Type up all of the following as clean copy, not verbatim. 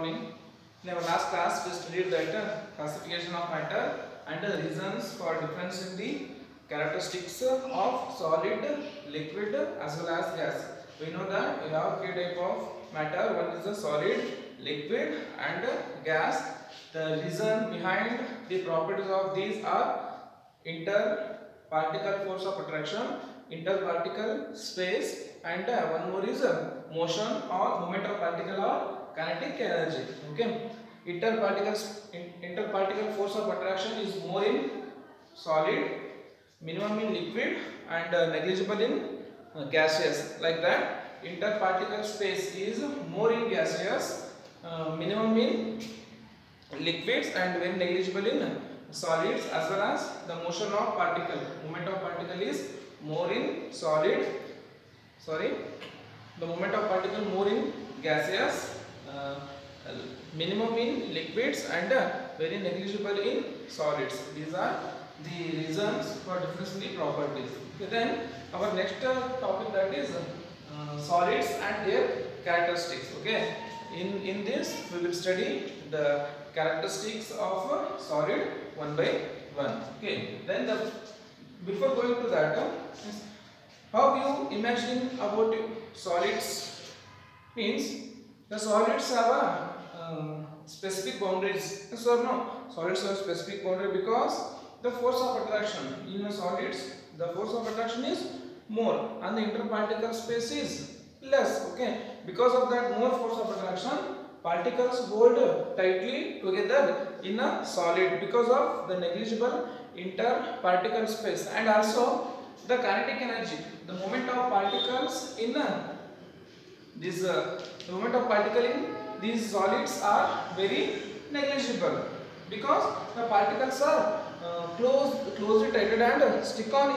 morning. In our last class, we studied the classification of matter and the reasons for difference in the characteristics of solid, liquid as well as gas. We know that we have three types of matter. One is the solid, liquid and gas. The reason behind the properties of these are interparticle force of attraction, interparticle space, and one more is motion or movement of particle or kinetic energy. Okay, interparticle force of attraction is more in solid, minimum in liquid, and negligible in gaseous. Like that, interparticle space is more in gaseous, minimum in liquids, and very negligible in solids, as well as the motion of particle, movement of particle is more in solid, the movement of particle more in gaseous, minimum in liquids, and very negligible in solids. These are the reasons for difference in the properties. Okay, then our next topic, that is solids and their characteristics. Okay, in this we will study the characteristics of solid one by one. Okay, then before going to that, how you imagine about solids means the solids have a specific boundaries. Yes or no? Solids have specific boundary because the force of attraction in the solids, the force of attraction is more and the interparticle space is less. Okay, because of that more force of attraction, particles hold tightly together in a solid because of the negligible interparticle space, and also the kinetic energy, the movement of particles in this the movement of particle in these solids are very negligible because the particles are closely tighted and stick on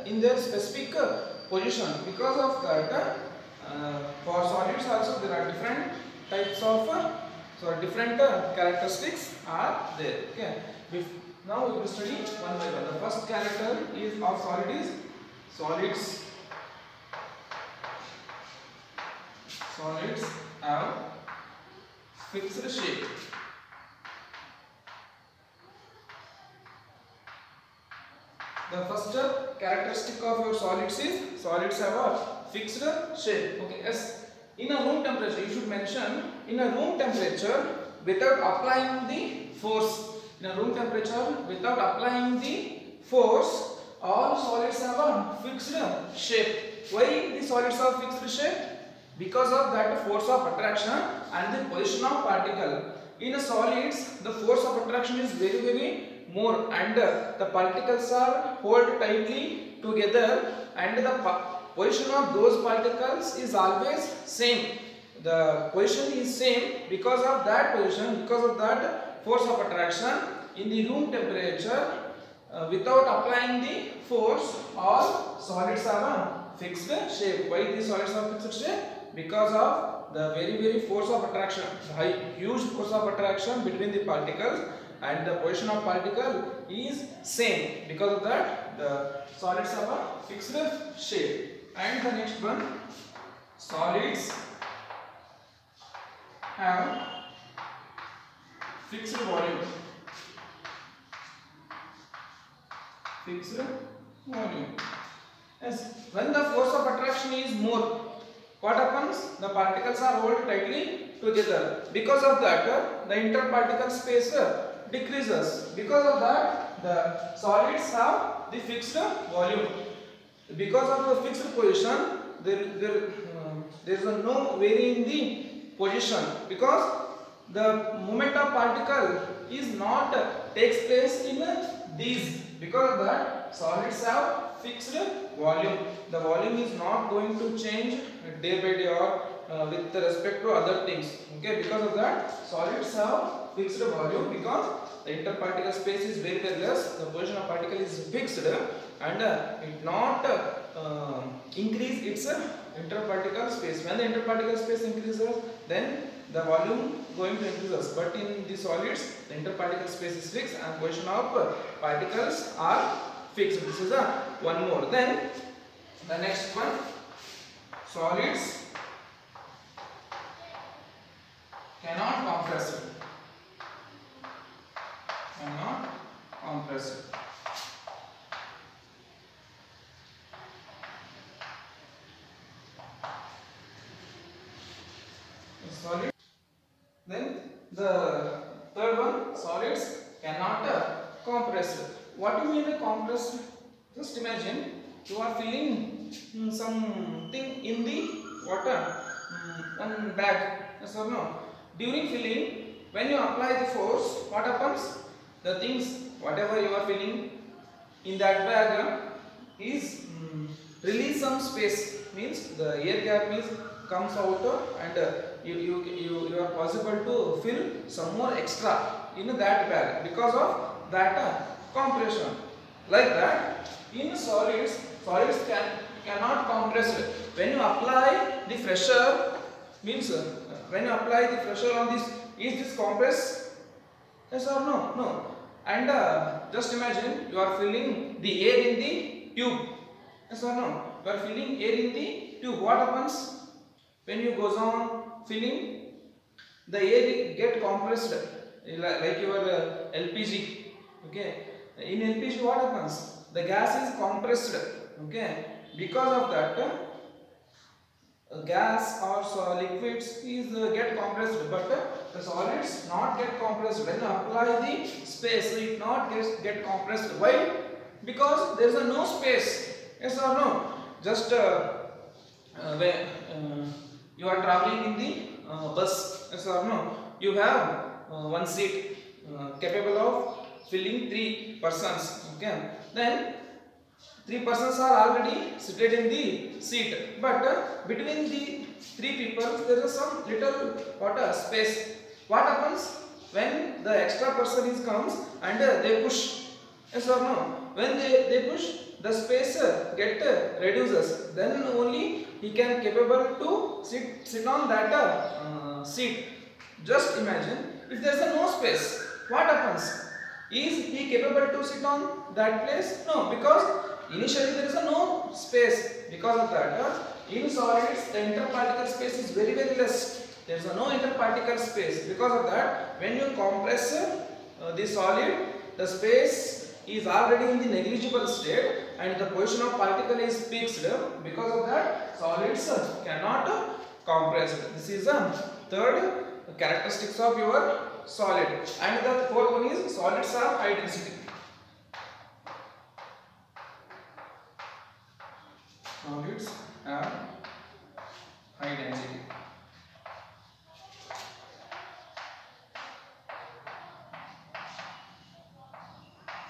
in their specific position. Because of that, for solids also there are different types of different characteristics are there. Okay, now we will study one by one. The first character is of solid is solids have fixed shape. The first characteristic of your solids is solids have a fixed shape. Okay, yes. In a room temperature, you should mention in a room temperature without applying the force. In a room temperature without applying the force, all solids have a fixed shape. Why the solids have fixed shape? Because of that force of attraction and the position of particle. In a solids, the force of attraction is very more, and the particles are held tightly together, and the position of those particles is always same. The position is same because of that position, because of that force of attraction. In the room temperature, without applying the force, all solids have a fixed shape. Why these solids have fixed shape? Because of the very force of attraction, huge force of attraction between the particles, and the position of particle is same. Because of that, the solids have a fixed shape. And the next one, solids have fixed volume. Fixed volume. Yes, when the force of attraction is more, what happens? The particles are held tightly together. Because of that, the interparticle space decreases. Because of that, the solids have the fixed volume. Because of the fixed position, there is no vary in the position, because the movement of particle is not takes place in these. Because of that, solids have fixed volume. The volume is not going to change day by day or with respect to other things. Okay, because of that, solids have fixed volume because the interparticle space is very less. The position of particle is fixed, and it not increase its interparticle space. When the interparticle space increases, then the volume going to increases. But in the solids, the interparticle space is fixed and position of particles are fixed. This is one more. Then the next one, solids cannot compress it, cannot compress it. Solid. Then the third one, solids cannot compress. What do you mean by compress? Just imagine you are filling something in the water, one bag. Yes or no? During filling, when you apply the force, what happens? The things, whatever you are filling in that bag is release some space. Means the air gap is comes out and you are possible to fill some more extra in that bag because of that compression. Like that, in solids cannot compress. When you apply the pressure, means when you apply the pressure on this, is this compressed? Yes or no? No. And just imagine you are filling the air in the tube. Yes or no? You are filling air in the tube. What happens? When you goes on filling, the air get compressed like your LPG. Okay. In LPG, what happens? The gas is compressed. Okay. Because of that, gas or liquids is get compressed, but the solids not get compressed. When you apply the space, it not get compressed. Why? Because there is no space. Yes or no? Just when you are traveling in the bus, yes or no? You have one seat capable of filling 3 persons. Okay. Then 3 persons are already seated in the seat, but between the 3 people there is some little water space. What happens when the extra person is comes and they push? Yes or no? When they push, the space get reduces. Then only he can capable to sit on that seat. Just imagine if there is no space, what happens? Is he capable to sit on that place? No, because initially there is no space. Because of that, in solids the interparticle space is very less. There is no interparticle space. Because of that, when you compress the solid, the space is already in the negligible state and the position of particle is fixed. Because of that, solids cannot compress. This is the third characteristics of your solid. And the fourth one is solids are high density. Solids have high density.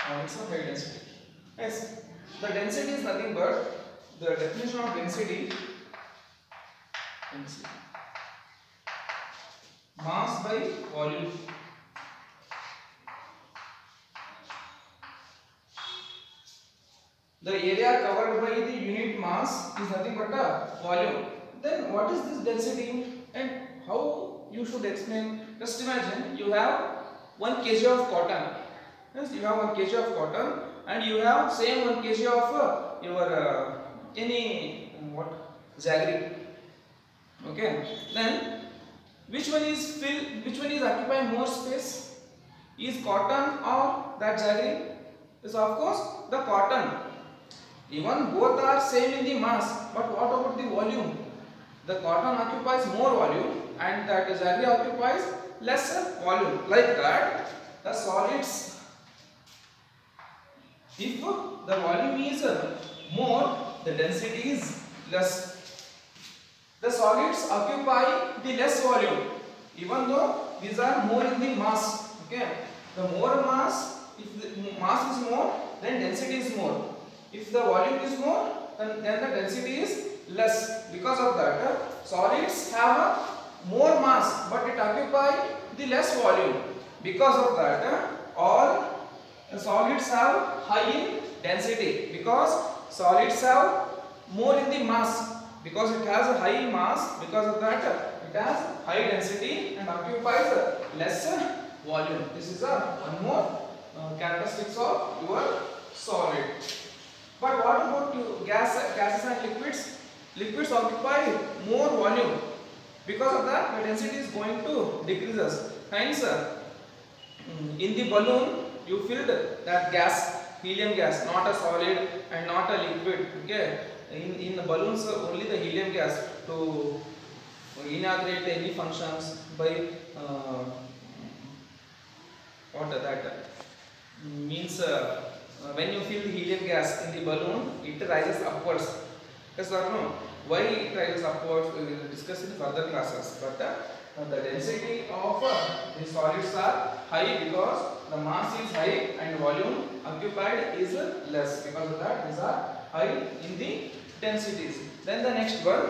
Solids are high density. Yes, the density is nothing but the definition of density. Mass by volume. The area covered by the unit mass is nothing but a volume. Then what is this density and how you should explain? Just imagine you have 1 kg of cotton. Yes, you have 1 kg of cotton and you have same 1 kg of your any jaggery. Okay. Then which one is occupying more space? Is cotton or that jaggery? Is of course the cotton. Even both are same in the mass, but what about the volume? The cotton occupies more volume and that jaggery occupies less volume. Like that, the solids, if the volume is more, the density is less. The solids occupy the less volume, even though these are more in the mass. Okay, the more mass, if the mass is more, then density is more. If the volume is more, then the density is less. Because of that, solids have more mass, but it occupy the less volume. Because of that, all solids have high in density. Because solids have more in the mass. Because it has a high mass, because of that it has high density and occupies less volume. This is one more characteristics of your solid. But what about gases and liquids? Liquids occupy more volume. Because of that, the density is going to decreases. Hence, in the balloon you filled that gas, helium gas, not a solid and not a liquid. Okay, in the balloons only the helium gas to inaugurate any functions by what that means. When you fill the helium gas in the balloon, it rises upwards. Yes or no? Why it rises upwards we will discuss in further classes. But the density of the solids are high because the mass is high and volume occupied is less. Because of that, these are high in the densities. Then the next one,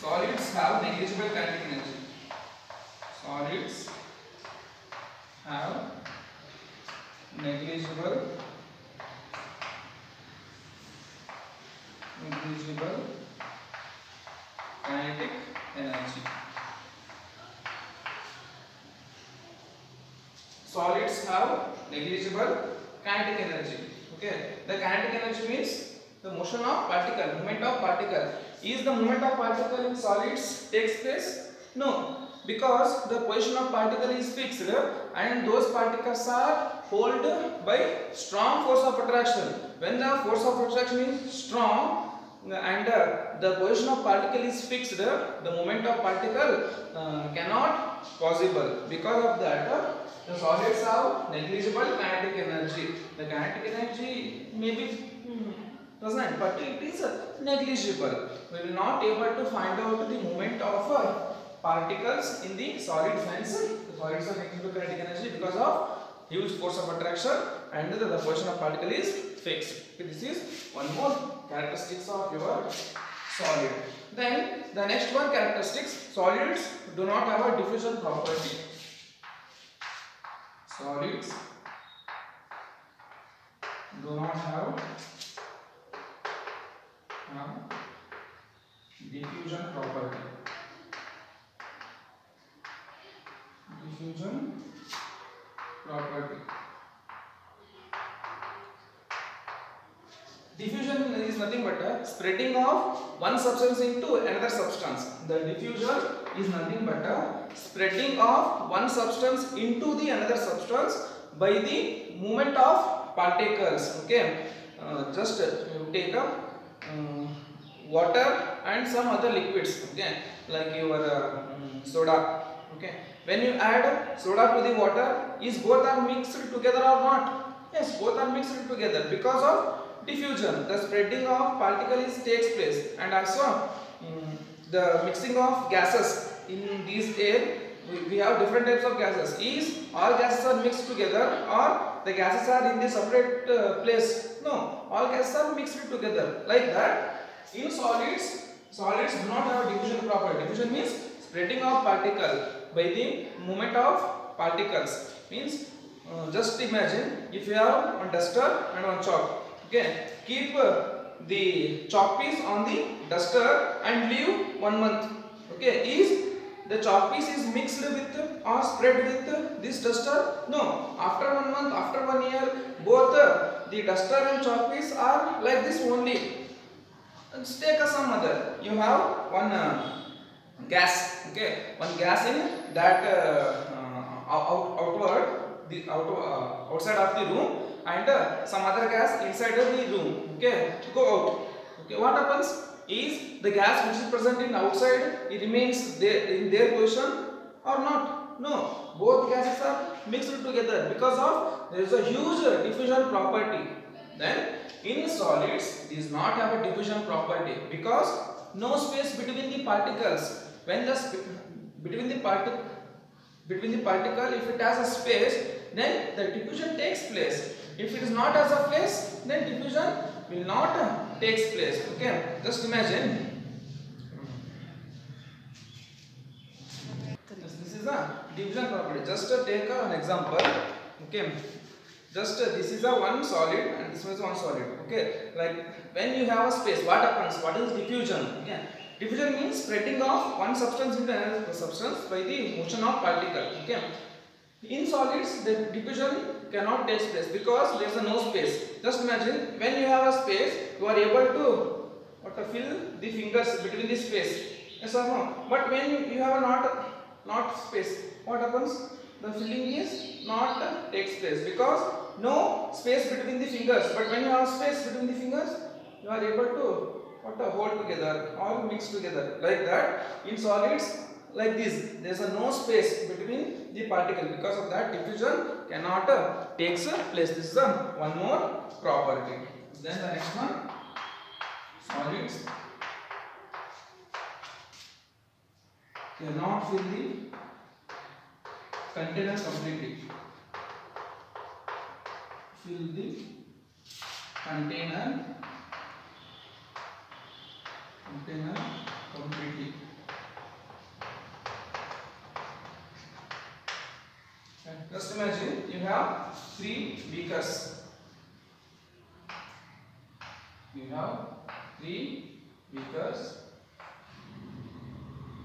solids have negligible kinetic energy. Solids have negligible kinetic energy. Solids have negligible kinetic energy. Okay, the kinetic energy means the motion of particle, movement of particle. Is the movement of particle in solids takes place? No, because the position of particle is fixed and those particles are held by strong force of attraction. When the force of attraction is strong and the position of particle is fixed, the movement of particle cannot possible. Because of that, the solids have negligible kinetic energy. The kinetic energy may be present, but it is negligible. We will not able to find out the movement of particles in the solid hence. The solids have negligible kinetic energy because of huge force of attraction and the position of particle is fixed. Okay, this is one more characteristics of your solid. Then the next one characteristics, solids do not have a diffusion property. Solids do not have diffusion property. Diffusion property. Diffusion is nothing but a spreading of one substance into another substance. The diffusion is nothing but a spreading of one substance into the another substance by the movement of particles. Okay, just you take up water and some other liquids. Okay, like your soda. Okay, when you add soda to the water, is both are mixed together or not? Yes, both are mixed together because of diffusion. The spreading of particles takes place, and also the mixing of gases in this air. We have different types of gases. Is all gases are mixed together or the gases are in the separate place? No, all gases are mixed together. Like that, in solids do not have a diffusion property. Diffusion means spreading of particle by the movement of particles. Means just imagine if you have one duster and one chalk. Okay, keep the chalk piece on the duster and leave 1 month. Okay, is the chalk piece is mixed with or spread with this duster? No. After 1 month, after 1 year, both the duster and chalk piece are like this only. Let's take some other. You have one gas. Okay, one gas in that outside of the room, and some other gas inside the room. Okay, go out. Okay, what happens is the gas which is present in outside, it remains there in their position or not? No, both gases are mixed together because of there is a huge diffusion property. Then in solids these not have a diffusion property because no space between the particles. When the between the particle, if it has a space, then the diffusion takes place. If it is not as a place, then diffusion will not takes place. Okay, just imagine this is a diffusion property. Just take an example. Okay, just this is a one solid and this is one solid. Okay, like when you have a space, what happens? What is diffusion? Okay, diffusion means spreading of one substance into another substance by the motion of particle. Okay, in solids the diffusion cannot take place because there is no space. Just imagine when you have a space, you are able to fill the fingers between the space. Yes or no? But when you have a not space, what happens? The filling is not takes place because no space between the fingers. But when you have space between the fingers, you are able to hold together or mix together like that. In solids like this, there is a no space between the particle. Because of that, diffusion cannot takes place. This is one more property. Then the next one, solids cannot fill the container completely. Fill the container completely. Just imagine you have 3 beakers. You have 3 beakers.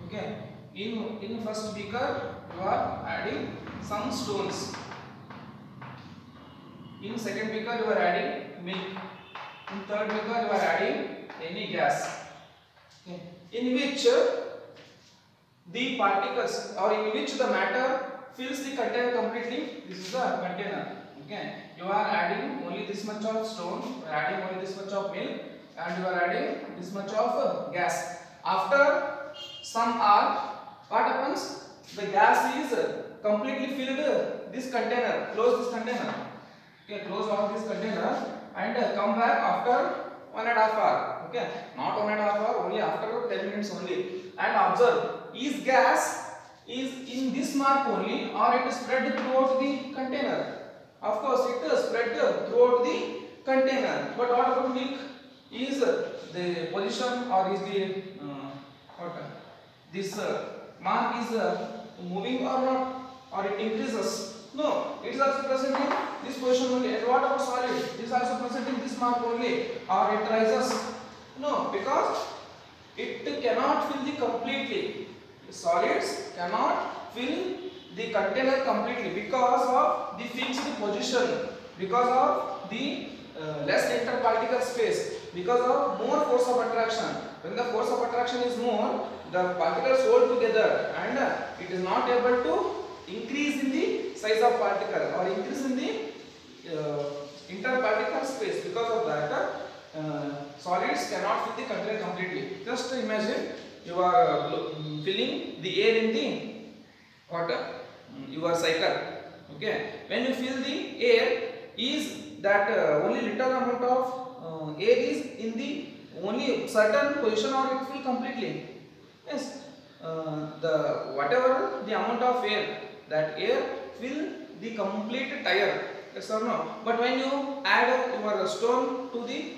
Okay. In first beaker you are adding some stones. In second beaker you are adding milk. In third beaker you are adding any gas. Okay. In which the particles or in which the matter fills the container completely. This is the container. Okay. You are adding only this much of stone, you are adding only this much of milk, and you are adding this much of gas. After some hour, what happens? The gas is completely filled this container. Close this container. Okay, close all this container and come back after 1.5 hours. Okay, not 1.5 hours, only after 10 minutes only. And observe, is gas is in this mark only or it is spread throughout the container? Of course, it is spread throughout the container. But what about milk? Is the position or is the this mark is moving or not, or it increases? No, it is also present in this position only. And what about solid? It is also present in this mark only, or it rises? No, because it cannot fill the completely. Solids cannot fill the container completely because of the fixed position, because of the less interparticle space, because of more force of attraction. When the force of attraction is more, the particles hold together and it is not able to increase in the size of particle or increase in the interparticle space. Because of that, solids cannot fill the container completely. Just imagine you are filling the air in the water, your cycle. Okay, when you fill the air, is that only little amount of air is in the only certain position or it fill completely? Yes, the whatever the amount of air, that air fill the complete tire. Yes or no? But when you add your stone to the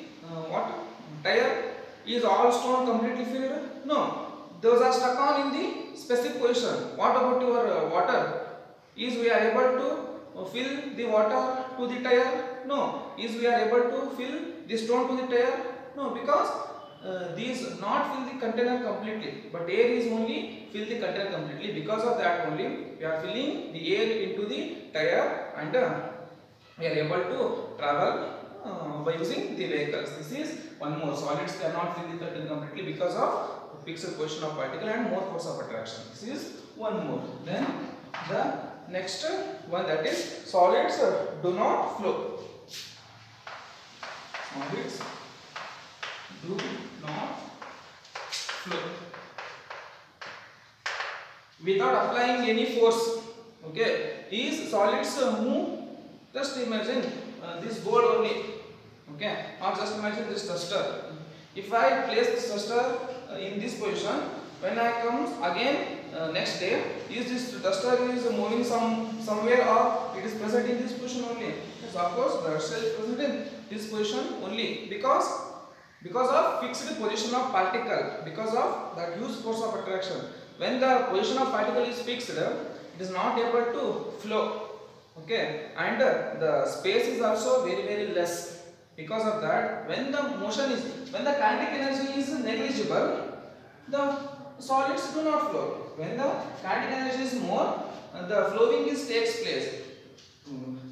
tire, is all stone completely filled? No, those are stuck on in the specific position. What about your water? Is we are able to fill the water to the tire? No. Is we are able to fill the stone to the tire? No, because these not fill the container completely, but air is only fill the container completely. Because of that only we are filling the air into the tire and we are able to travel by using the vehicles. This is one more. Solids cannot fill the container completely because of fixed position of particle and more force of attraction. This is one more. Then the next one, that is solids do not flow. Solids do not flow without applying any force. Okay, is solids move? Just imagine this board only. Okay, or just imagine this duster. If I place this duster in this position, when I come again next day, is this duster is moving somewhere or it is present in this position only? Yes, of course, the duster is present in this position only because of fixed position of particle, because of that huge force of attraction. When the position of particle is fixed, it is not able to flow. Okay, and the space is also very less. Because of that, when the kinetic energy is negligible, the solids do not flow. When the kinetic energy is more, the flowing takes place.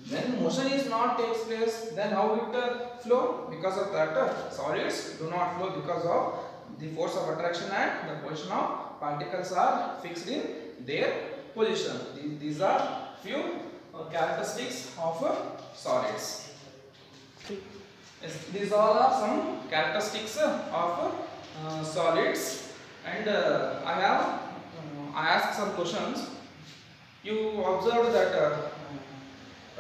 When motion is not takes place, then how it flow? Because of that, solids do not flow because of the force of attraction and the position of particles are fixed in their position. These are few characteristics of solids. Yes, these all are some characteristics of solids, and I asked some questions. You observed that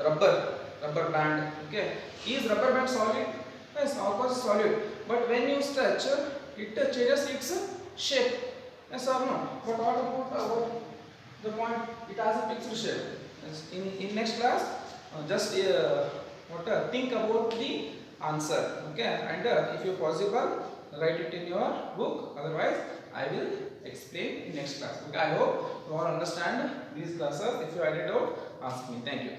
rubber band. Okay, is rubber band solid? Yes, of course solid. But when you stretch, it changes its shape. Yes or no? But what about the point? It has a fixed shape. Yes, in next class, just think about the answer. Okay, and if you possible, write it in your book. Otherwise, I will explain in next class. Okay, I hope you all understand these classes. If you have any doubt, ask me. Thank you.